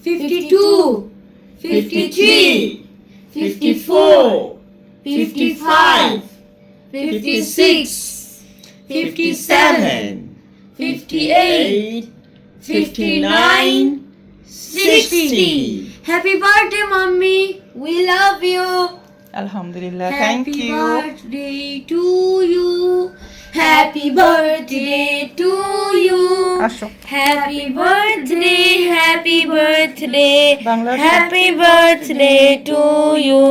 52, 53, 54, 55, 56, 57, 58, 59, 60. Happy birthday, Mommy. We love you. আলহামদুলিল্লাহ, thank Happy you. birthday to you. Happy birthday to you. আসো। Happy birthday, happy birthday, Bangla happy birthday to you.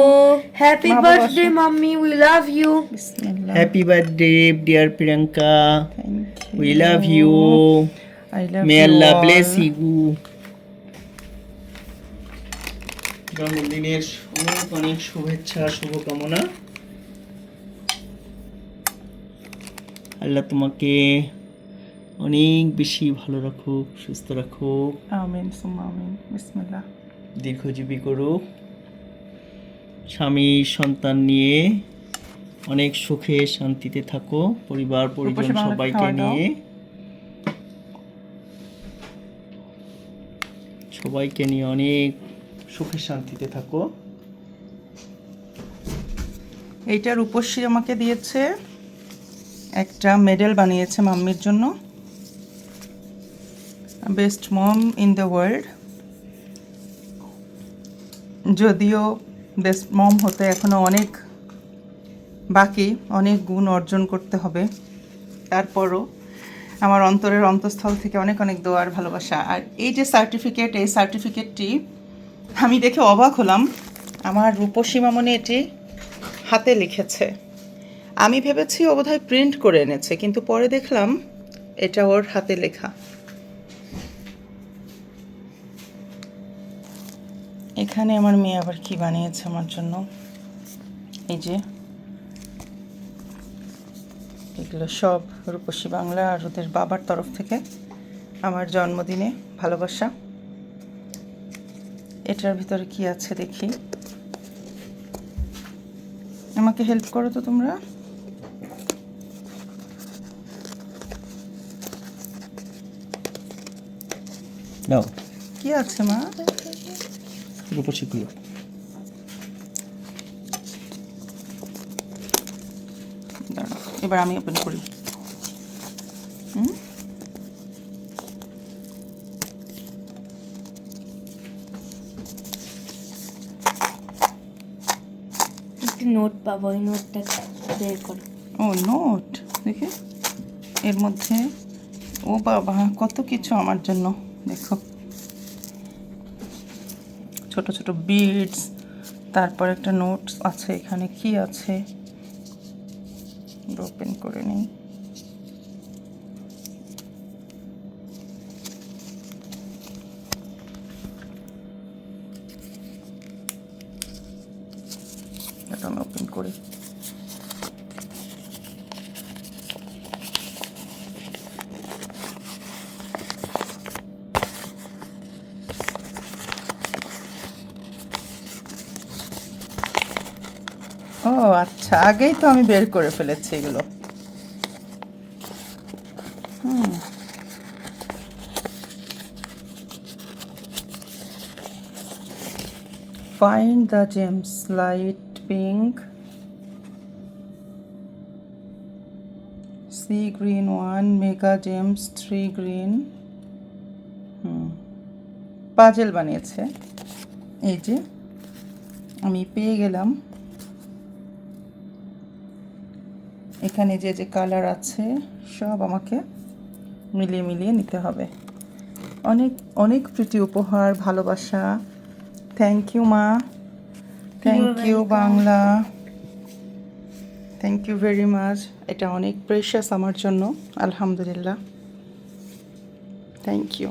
Happy মা বাবা birthday, আসো। mommy. We love you. বিসমিল্লাহ। Happy birthday, dear Priyanka. Thank you. We love you. I love May you Allah all. bless you. জন্মদিনের অনেক অনেক শুভেচ্ছা, শুভকামনা। আল্লাহ তোমাকে অনেক বেশি ভালো রাখুক, সুস্থ রাখুক, আমিন সুম্মা আমিন। বিসমিল্লাহ। দীর্ঘজীবী করুক। স্বামী সন্তান নিয়ে অনেক সুখে শান্তিতে থাকো, পরিবার পরিজন রূপসী বাংলাকে সবাইকে খাওয়া দাও। নিয়ে সবাইকে নিয়ে অনেক সুখে শান্তিতে থাকো। এইটা রূপশ্রী আমাকে দিয়েছে, একটা মেডেল বানিয়েছে মাম্মির জন্য, best mom in the world. যদিও বেস্ট মম হতে এখনো অনেক বাকি, অনেক গুণ অর্জন করতে হবে, তারপরও আমার অন্তরের অন্তঃস্থল থেকে অনেক অনেক দোয়ার ভালোবাসা। আর এই যে সার্টিফিকেট, এই সার্টিফিকেটটি আমি দেখে অবাক হলাম। আমার রূপসী মামনি এটি হাতে লিখেছে। আমি ভেবেছি ও বোধহয় প্রিন্ট করে এনেছে, কিন্তু পরে দেখলাম এটা ওর হাতে লেখা। এখানে আমার মেয়ে আবার কি বানিয়েছে আমার জন্য, এই যে এগুলো সব রূপসী বাংলা আর ওদের বাবার তরফ থেকে আমার জন্মদিনে ভালোবাসা। এটার ভিতরে কি আছে দেখি, আমাকে হেল্প করো তো তোমরা। নাও কি আছে মা? রূপসীগুলো। দাঁড়াও, এবার আমি ওপেন করি। একটি নোট পাবো, ওই নোটটা বের করো। ও নোট, দেখে এর মধ্যে, ও বাবা কত কিছু আমার জন্য। দেখো ছোট ছোট বিডস, তারপর একটা নোটস আছে। এখানে কি আছে ওপেন করে নিই। এটা আমি ওপেন করি। ও আচ্ছা, আগেই তো আমি বের করে ফেলেছি এগুলো। Find the gems, light pink, sea green 1, mega gems 3 green। Puzzle বানিয়েছে। এই যে আমি পেয়ে গেলাম, এখানে যে যে কালার আছে সব আমাকে মিলিয়ে মিলিয়ে নিতে হবে। অনেক অনেক প্রীতি উপহার, ভালোবাসা। থ্যাংক ইউ মা, thank you Bangla, thank you very much. এটা অনেক প্রেশাস আমার জন্য, আলহামদুলিল্লাহ, থ্যাংক ইউ।